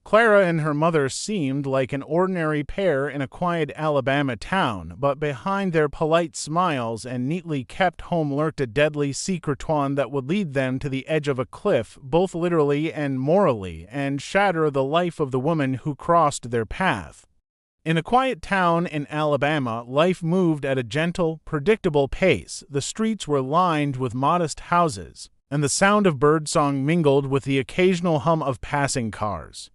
Clara and her mother seemed like an ordinary pair in a quiet Alabama town, but behind their polite smiles and neatly kept home lurked a deadly secreton that would lead them to the edge of a cliff, both literally and morally, and shatter the life of the woman who crossed their path. In a quiet town in Alabama, life moved at a gentle, predictable pace. The streets were lined with modest houses, and the sound of birdsong mingled with the occasional hum of passing cars.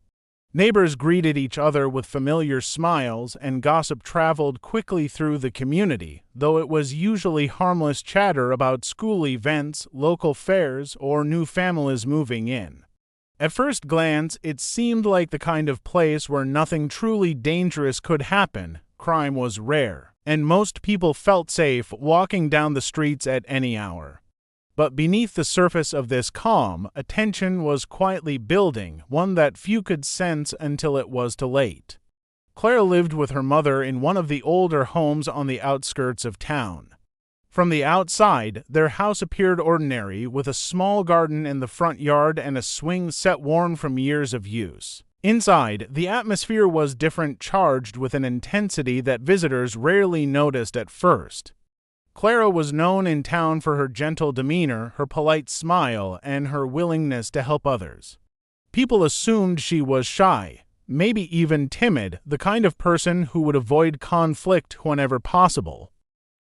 Neighbors greeted each other with familiar smiles, and gossip traveled quickly through the community, though it was usually harmless chatter about school events, local fairs, or new families moving in. At first glance, it seemed like the kind of place where nothing truly dangerous could happen. Crime was rare, and most people felt safe walking down the streets at any hour. But beneath the surface of this calm, a tension was quietly building, one that few could sense until it was too late. Clara lived with her mother in one of the older homes on the outskirts of town. From the outside, their house appeared ordinary, with a small garden in the front yard and a swing set worn from years of use. Inside, the atmosphere was different, charged with an intensity that visitors rarely noticed at first. Clara was known in town for her gentle demeanor, her polite smile, and her willingness to help others. People assumed she was shy, maybe even timid, the kind of person who would avoid conflict whenever possible.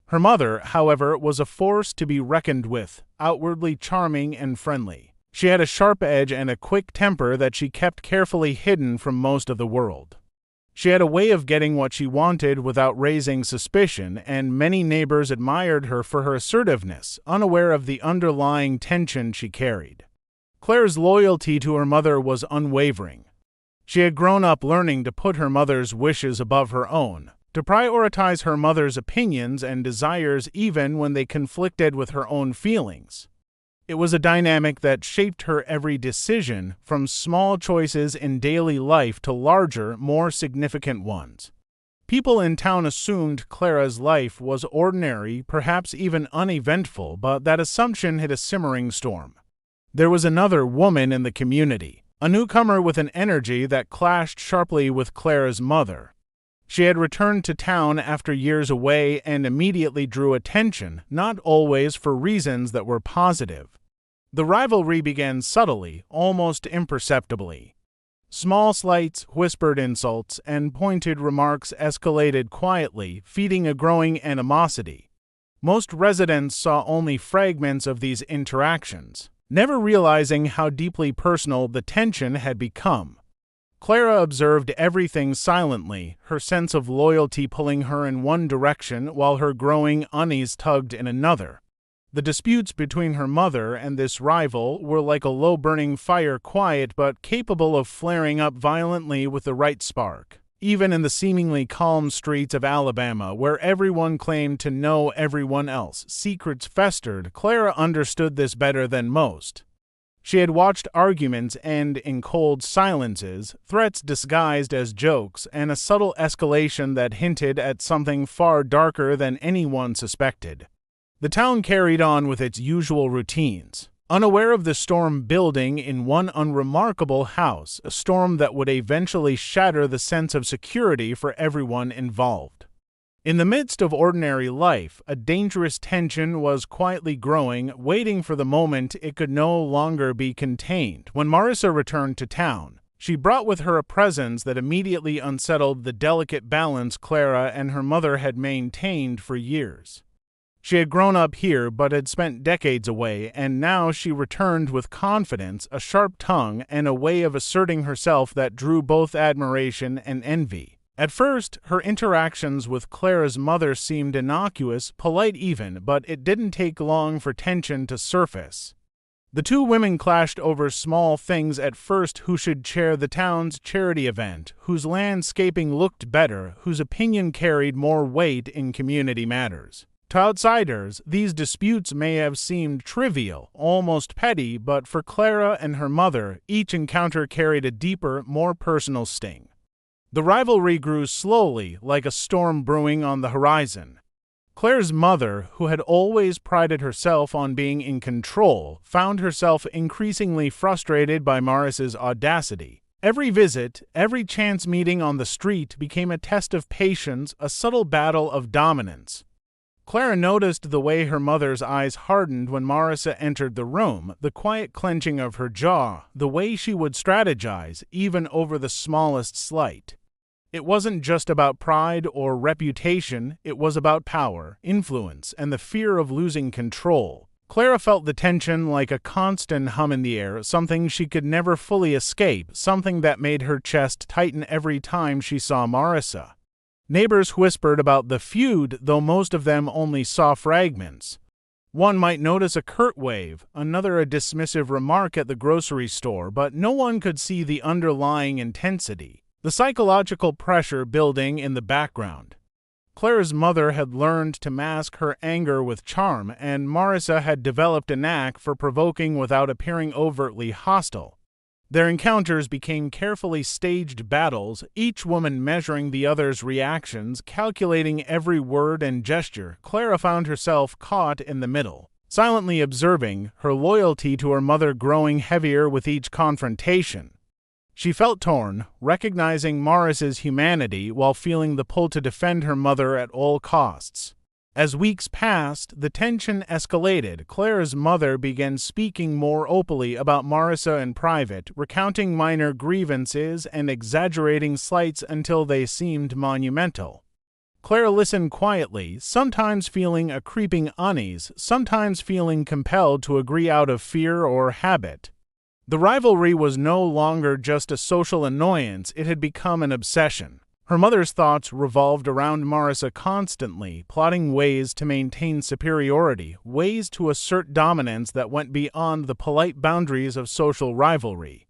Her mother, however, was a force to be reckoned with, outwardly charming and friendly. She had a sharp edge and a quick temper that she kept carefully hidden from most of the world. She had a way of getting what she wanted without raising suspicion, and many neighbors admired her for her assertiveness, unaware of the underlying tension she carried. Claire's loyalty to her mother was unwavering. She had grown up learning to put her mother's wishes above her own, to prioritize her mother's opinions and desires even when they conflicted with her own feelings. It was a dynamic that shaped her every decision, from small choices in daily life to larger, more significant ones. People in town assumed Clara's life was ordinary, perhaps even uneventful, but that assumption hit a simmering storm. There was another woman in the community, a newcomer with an energy that clashed sharply with Clara's mother. She had returned to town after years away and immediately drew attention, not always for reasons that were positive. The rivalry began subtly, almost imperceptibly. Small slights, whispered insults, and pointed remarks escalated quietly, feeding a growing animosity. Most residents saw only fragments of these interactions, never realizing how deeply personal the tension had become. Clara observed everything silently, her sense of loyalty pulling her in one direction while her growing unease tugged in another. The disputes between her mother and this rival were like a low-burning fire, quiet but capable of flaring up violently with the right spark. Even in the seemingly calm streets of Alabama, where everyone claimed to know everyone else, secrets festered. Clara understood this better than most. She had watched arguments end in cold silences, threats disguised as jokes, and a subtle escalation that hinted at something far darker than anyone suspected. The town carried on with its usual routines, unaware of the storm building in one unremarkable house, a storm that would eventually shatter the sense of security for everyone involved. In the midst of ordinary life, a dangerous tension was quietly growing, waiting for the moment it could no longer be contained. When Marissa returned to town, she brought with her a presence that immediately unsettled the delicate balance Clara and her mother had maintained for years. She had grown up here but had spent decades away, and now she returned with confidence, a sharp tongue, and a way of asserting herself that drew both admiration and envy. At first, her interactions with Clara's mother seemed innocuous, polite even, but it didn't take long for tension to surface. The two women clashed over small things at first: who should chair the town's charity event, whose landscaping looked better, whose opinion carried more weight in community matters. To outsiders, these disputes may have seemed trivial, almost petty, but for Clara and her mother, each encounter carried a deeper, more personal sting. The rivalry grew slowly, like a storm brewing on the horizon. Claire's mother, who had always prided herself on being in control, found herself increasingly frustrated by Maris's audacity. Every visit, every chance meeting on the street became a test of patience, a subtle battle of dominance. Clara noticed the way her mother's eyes hardened when Marissa entered the room, the quiet clenching of her jaw, the way she would strategize, even over the smallest slight. It wasn't just about pride or reputation, it was about power, influence, and the fear of losing control. Clara felt the tension like a constant hum in the air, something she could never fully escape, something that made her chest tighten every time she saw Marissa. Neighbors whispered about the feud, though most of them only saw fragments. One might notice a curt wave, another a dismissive remark at the grocery store, but no one could see the underlying intensity, the psychological pressure building in the background. Clara's mother had learned to mask her anger with charm, and Marissa had developed a knack for provoking without appearing overtly hostile. Their encounters became carefully staged battles, each woman measuring the other's reactions, calculating every word and gesture. Clara found herself caught in the middle, silently observing, her loyalty to her mother growing heavier with each confrontation. She felt torn, recognizing Marissa's humanity while feeling the pull to defend her mother at all costs. As weeks passed, the tension escalated. Clara's mother began speaking more openly about Marissa in private, recounting minor grievances and exaggerating slights until they seemed monumental. Clara listened quietly, sometimes feeling a creeping unease, sometimes feeling compelled to agree out of fear or habit. The rivalry was no longer just a social annoyance, it had become an obsession. Her mother's thoughts revolved around Marissa constantly, plotting ways to maintain superiority, ways to assert dominance that went beyond the polite boundaries of social rivalry.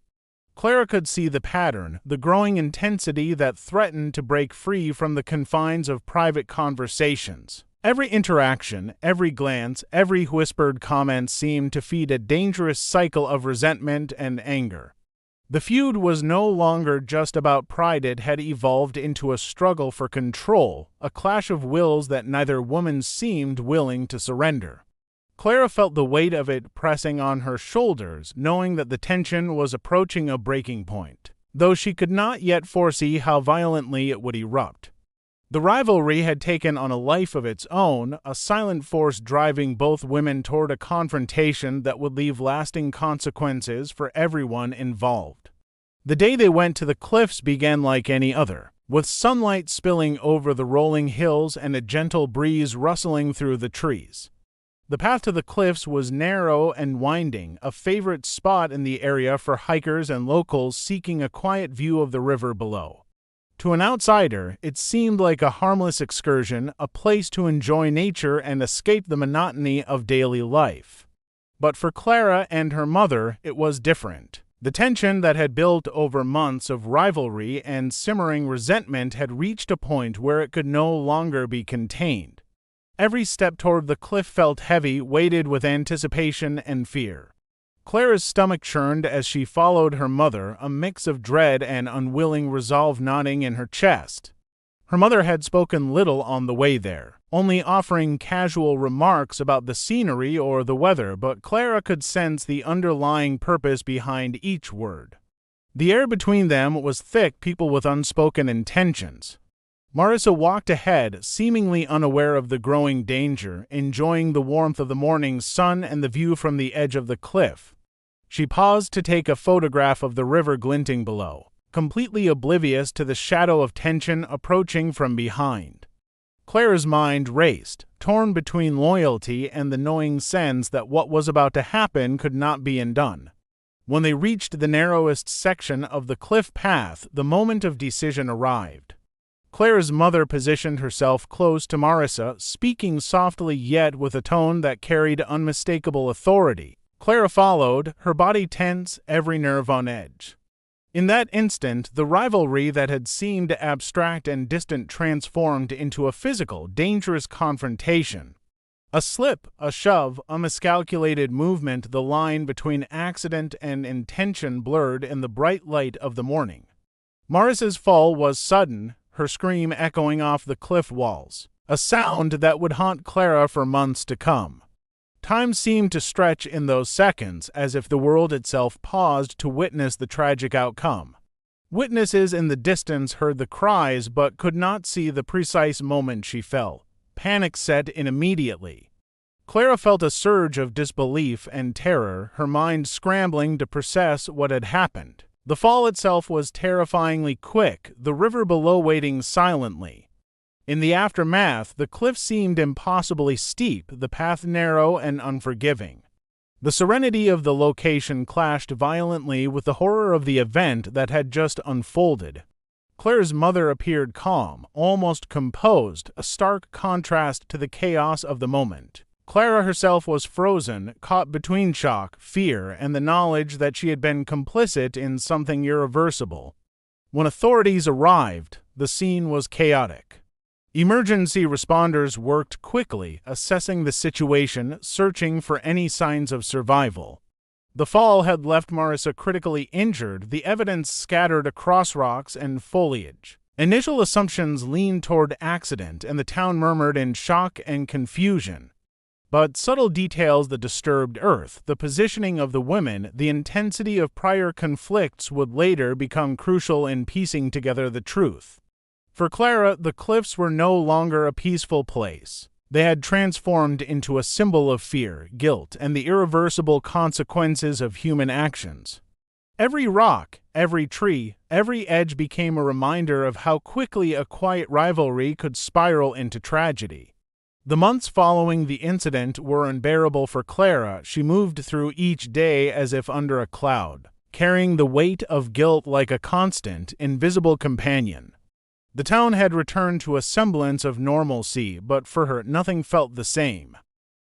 Clara could see the pattern, the growing intensity that threatened to break free from the confines of private conversations. Every interaction, every glance, every whispered comment seemed to feed a dangerous cycle of resentment and anger. The feud was no longer just about pride, it had evolved into a struggle for control, a clash of wills that neither woman seemed willing to surrender. Clara felt the weight of it pressing on her shoulders, knowing that the tension was approaching a breaking point, though she could not yet foresee how violently it would erupt. The rivalry had taken on a life of its own, a silent force driving both women toward a confrontation that would leave lasting consequences for everyone involved. The day they went to the cliffs began like any other, with sunlight spilling over the rolling hills and a gentle breeze rustling through the trees. The path to the cliffs was narrow and winding, a favorite spot in the area for hikers and locals seeking a quiet view of the river below. To an outsider, it seemed like a harmless excursion, a place to enjoy nature and escape the monotony of daily life. But for Clara and her mother, it was different. The tension that had built over months of rivalry and simmering resentment had reached a point where it could no longer be contained. Every step toward the cliff felt heavy, weighted with anticipation and fear. Clara's stomach churned as she followed her mother, a mix of dread and unwilling resolve knotting in her chest. Her mother had spoken little on the way there, only offering casual remarks about the scenery or the weather, but Clara could sense the underlying purpose behind each word. The air between them was thick, people with unspoken intentions. Marissa walked ahead, seemingly unaware of the growing danger, enjoying the warmth of the morning sun and the view from the edge of the cliff. She paused to take a photograph of the river glinting below, completely oblivious to the shadow of tension approaching from behind. Clara's mind raced, torn between loyalty and the gnawing sense that what was about to happen could not be undone. When they reached the narrowest section of the cliff path, the moment of decision arrived. Clara's mother positioned herself close to Marissa, speaking softly yet with a tone that carried unmistakable authority. Clara followed, her body tense, every nerve on edge. In that instant, the rivalry that had seemed abstract and distant transformed into a physical, dangerous confrontation. A slip, a shove, a miscalculated movement, the line between accident and intention blurred in the bright light of the morning. Marissa's fall was sudden, her scream echoing off the cliff walls, a sound that would haunt Clara for months to come. Time seemed to stretch in those seconds, as if the world itself paused to witness the tragic outcome. Witnesses in the distance heard the cries but could not see the precise moment she fell. Panic set in immediately. Clara felt a surge of disbelief and terror, her mind scrambling to process what had happened. The fall itself was terrifyingly quick, the river below waiting silently. In the aftermath, the cliff seemed impossibly steep, the path narrow and unforgiving. The serenity of the location clashed violently with the horror of the event that had just unfolded. Claire's mother appeared calm, almost composed, a stark contrast to the chaos of the moment. Clara herself was frozen, caught between shock, fear, and the knowledge that she had been complicit in something irreversible. When authorities arrived, the scene was chaotic. Emergency responders worked quickly, assessing the situation, searching for any signs of survival. The fall had left Marissa critically injured, the evidence scattered across rocks and foliage. Initial assumptions leaned toward accident, and the town murmured in shock and confusion. But subtle details that disturbed Earth, the positioning of the women, the intensity of prior conflicts would later become crucial in piecing together the truth. For Clara, the cliffs were no longer a peaceful place. They had transformed into a symbol of fear, guilt, and the irreversible consequences of human actions. Every rock, every tree, every edge became a reminder of how quickly a quiet rivalry could spiral into tragedy. The months following the incident were unbearable for Clara. She moved through each day as if under a cloud, carrying the weight of guilt like a constant, invisible companion. The town had returned to a semblance of normalcy, but for her nothing felt the same.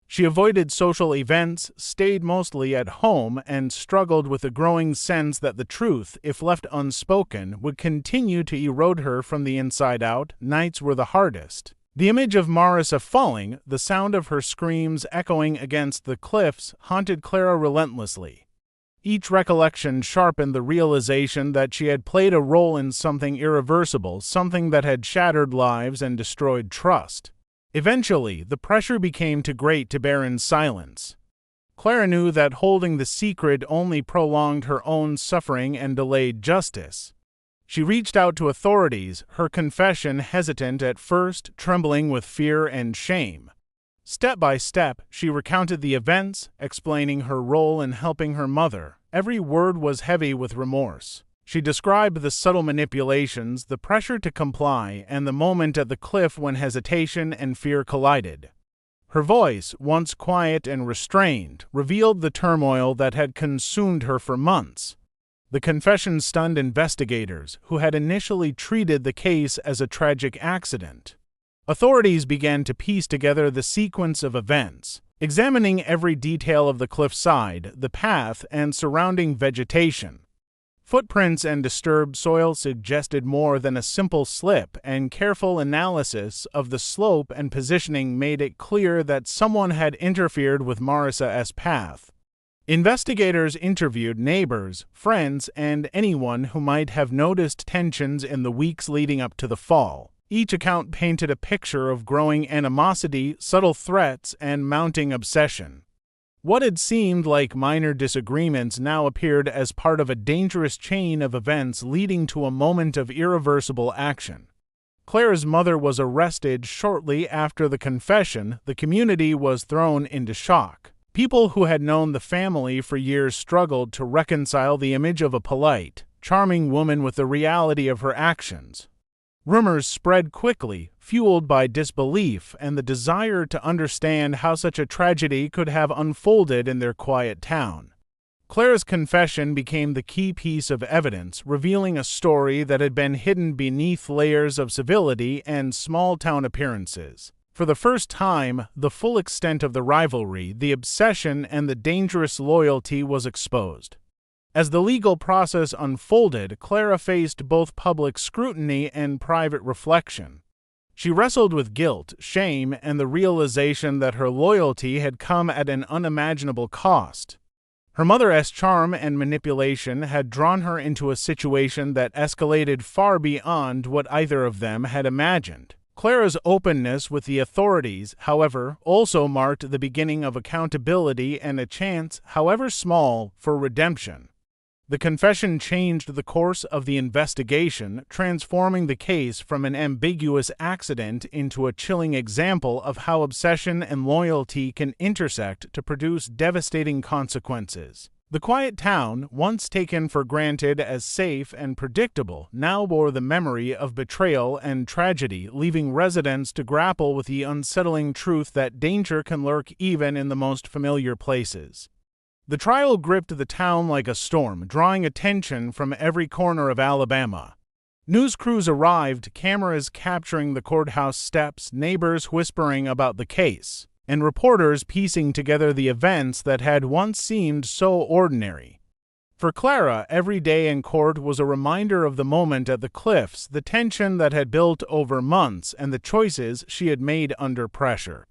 She avoided social events, stayed mostly at home, and struggled with a growing sense that the truth, if left unspoken, would continue to erode her from the inside out. Nights were the hardest. The image of Marissa falling, the sound of her screams echoing against the cliffs, haunted Clara relentlessly. Each recollection sharpened the realization that she had played a role in something irreversible, something that had shattered lives and destroyed trust. Eventually, the pressure became too great to bear in silence. Clara knew that holding the secret only prolonged her own suffering and delayed justice. She reached out to authorities, her confession hesitant at first, trembling with fear and shame. Step by step, she recounted the events, explaining her role in helping her mother. Every word was heavy with remorse. She described the subtle manipulations, the pressure to comply, and the moment at the cliff when hesitation and fear collided. Her voice, once quiet and restrained, revealed the turmoil that had consumed her for months. The confession stunned investigators, who had initially treated the case as a tragic accident. Authorities began to piece together the sequence of events, examining every detail of the cliffside, the path, and surrounding vegetation. Footprints and disturbed soil suggested more than a simple slip, and careful analysis of the slope and positioning made it clear that someone had interfered with Marissa's path. Investigators interviewed neighbors, friends, and anyone who might have noticed tensions in the weeks leading up to the fall. Each account painted a picture of growing animosity, subtle threats, and mounting obsession. What had seemed like minor disagreements now appeared as part of a dangerous chain of events leading to a moment of irreversible action. Clara's mother was arrested shortly after the confession. The community was thrown into shock. People who had known the family for years struggled to reconcile the image of a polite, charming woman with the reality of her actions. Rumors spread quickly, fueled by disbelief and the desire to understand how such a tragedy could have unfolded in their quiet town. Clara's confession became the key piece of evidence, revealing a story that had been hidden beneath layers of civility and small-town appearances. For the first time, the full extent of the rivalry, the obsession, and the dangerous loyalty was exposed. As the legal process unfolded, Clara faced both public scrutiny and private reflection. She wrestled with guilt, shame, and the realization that her loyalty had come at an unimaginable cost. Her mother's charm and manipulation had drawn her into a situation that escalated far beyond what either of them had imagined. Clara's openness with the authorities, however, also marked the beginning of accountability and a chance, however small, for redemption. The confession changed the course of the investigation, transforming the case from an ambiguous accident into a chilling example of how obsession and loyalty can intersect to produce devastating consequences. The quiet town, once taken for granted as safe and predictable, now bore the memory of betrayal and tragedy, leaving residents to grapple with the unsettling truth that danger can lurk even in the most familiar places. The trial gripped the town like a storm, drawing attention from every corner of Alabama. News crews arrived, cameras capturing the courthouse steps, neighbors whispering about the case, and reporters piecing together the events that had once seemed so ordinary. For Clara, every day in court was a reminder of the moment at the cliffs, the tension that had built over months, and the choices she had made under pressure.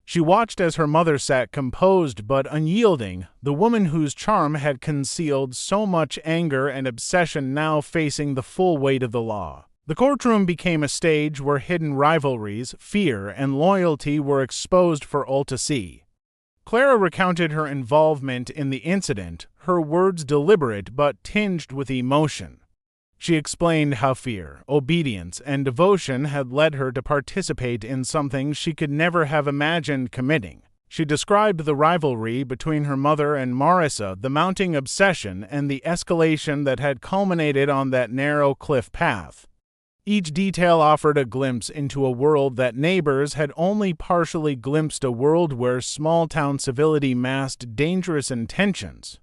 She watched as her mother sat composed but unyielding, the woman whose charm had concealed so much anger and obsession now facing the full weight of the law. The courtroom became a stage where hidden rivalries, fear, and loyalty were exposed for all to see. Clara recounted her involvement in the incident, her words deliberate but tinged with emotion. She explained how fear, obedience, and devotion had led her to participate in something she could never have imagined committing. She described the rivalry between her mother and Marissa, the mounting obsession, and the escalation that had culminated on that narrow cliff path. Each detail offered a glimpse into a world that neighbors had only partially glimpsed, a world where small-town civility masked dangerous intentions.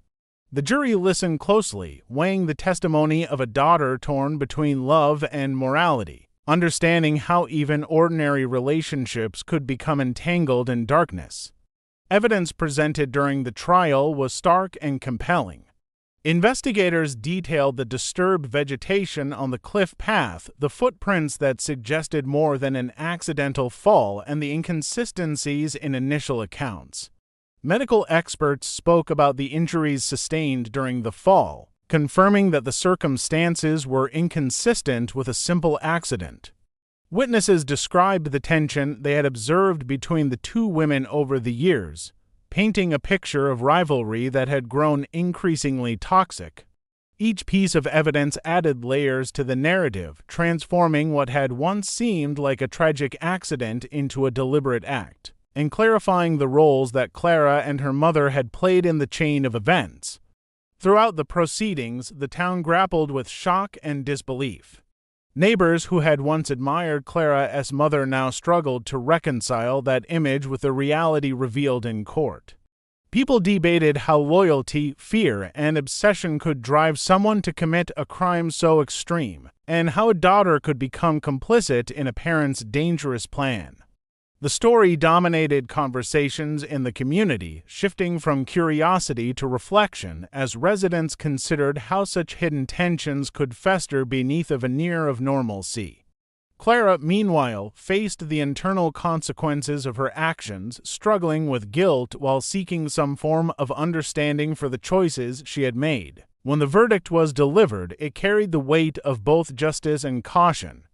The jury listened closely, weighing the testimony of a daughter torn between love and morality, understanding how even ordinary relationships could become entangled in darkness. Evidence presented during the trial was stark and compelling. Investigators detailed the disturbed vegetation on the cliff path, the footprints that suggested more than an accidental fall, and the inconsistencies in initial accounts. Medical experts spoke about the injuries sustained during the fall, confirming that the circumstances were inconsistent with a simple accident. Witnesses described the tension they had observed between the two women over the years, painting a picture of rivalry that had grown increasingly toxic. Each piece of evidence added layers to the narrative, transforming what had once seemed like a tragic accident into a deliberate act, and clarifying the roles that Clara and her mother had played in the chain of events. Throughout the proceedings, the town grappled with shock and disbelief. Neighbors who had once admired Clara as mother now struggled to reconcile that image with the reality revealed in court. People debated how loyalty, fear, and obsession could drive someone to commit a crime so extreme, and how a daughter could become complicit in a parent's dangerous plan. The story dominated conversations in the community, shifting from curiosity to reflection as residents considered how such hidden tensions could fester beneath a veneer of normalcy. Clara, meanwhile, faced the internal consequences of her actions, struggling with guilt while seeking some form of understanding for the choices she had made. When the verdict was delivered, it carried the weight of both justice and caution.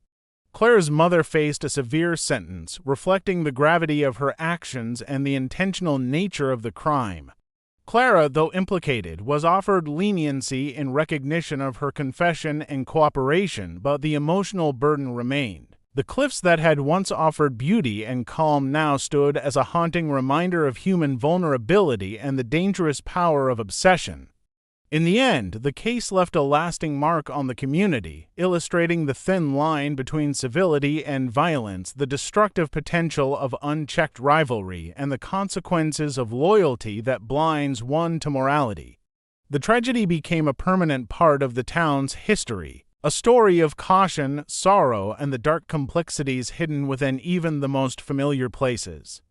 Clara's mother faced a severe sentence, reflecting the gravity of her actions and the intentional nature of the crime. Clara, though implicated, was offered leniency in recognition of her confession and cooperation, but the emotional burden remained. The cliffs that had once offered beauty and calm now stood as a haunting reminder of human vulnerability and the dangerous power of obsession. In the end, the case left a lasting mark on the community, illustrating the thin line between civility and violence, the destructive potential of unchecked rivalry, and the consequences of loyalty that blinds one to morality. The tragedy became a permanent part of the town's history, a story of caution, sorrow, and the dark complexities hidden within even the most familiar places.